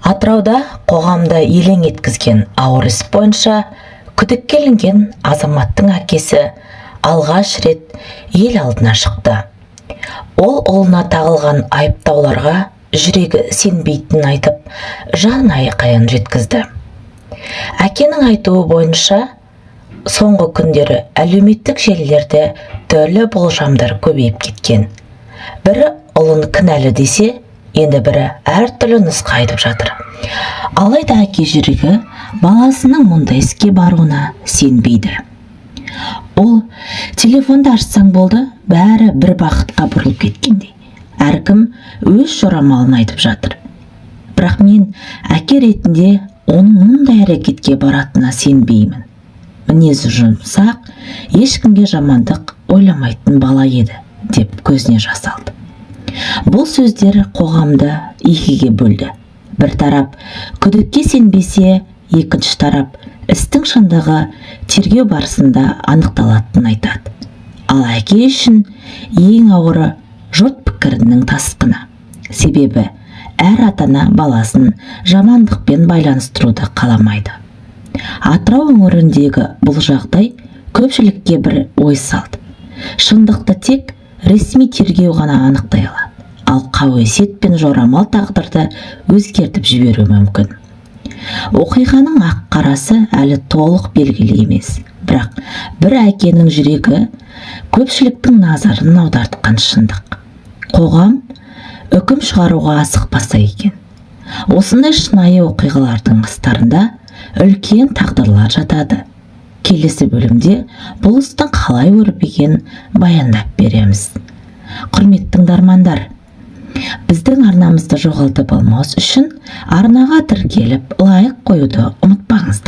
Атырауда қоғамда елең еткізген ауыр іс бойынша күдікке ілінген азаматтың әкесі алғаш рет ел алдына шықты. Ол ұлына тағылған айыптауларға жүрегі сенбейтінін айтып, жан айқайын жеткізді. Әкенің айтуы бойынша, соңғы күндері әлеуметтік желілерде түрлі болжамдар көбейіп кеткен. Бірі ұлын кінәлі десе, енді бірі әртүрлі нұсқа айтып жатыр. Алайда әке жүрегі баласының мұндай іске баруына сенбейді. Ол телефонды ашсаң болды, бәрі бір бақытқа бұрылып кеткендей. Әркім өз жорамалын айтып жатыр. Бірақ мен әке ретінде оның мұндай әрекетке баратынына сенбеймін. Мінезі жұмсақ, ешкімге жамандық ойламайтын бала еді, деп көзіне жас алды. Бұл сөздер қоғамды екіге бөлді. Бір тарап күдікке сенбесе, екінші тарап істің шындығы тергеу барысында анықталатынын айтады. Ал әке үшін ең ауыры жұрт пікірінің тасқыны. Себебі әр ата-ана баласын жамандықпен байланыстыруды қаламайды. Атырау өңіріндегі бұл жағдай көпшілікке бір ой салды. Шындықты тек ресми тергеу ғана анықтай алады. Ал қауесет пен жорамал тағдырды өзгертіп жіберуі мүмкін. Оқиғаның ақ-қарасы әлі толық белгілі емес. Бірақ бір әкенің жүрегі көпшіліктің назарын аудартқан шындық. Қоғам үкім шығаруға асықпаса екен. Осындай шынайы оқиғалардың астарында үлкен тағдырлар жатады. Келесі бөлімде бұл істің қалай өрбігенін баяндап береміз. Құрметті тыңдармандар, біздің арнамызды жоғалтып алмас үшін арнаға тіркеліп лайк қоюды ұмытпаңыздар.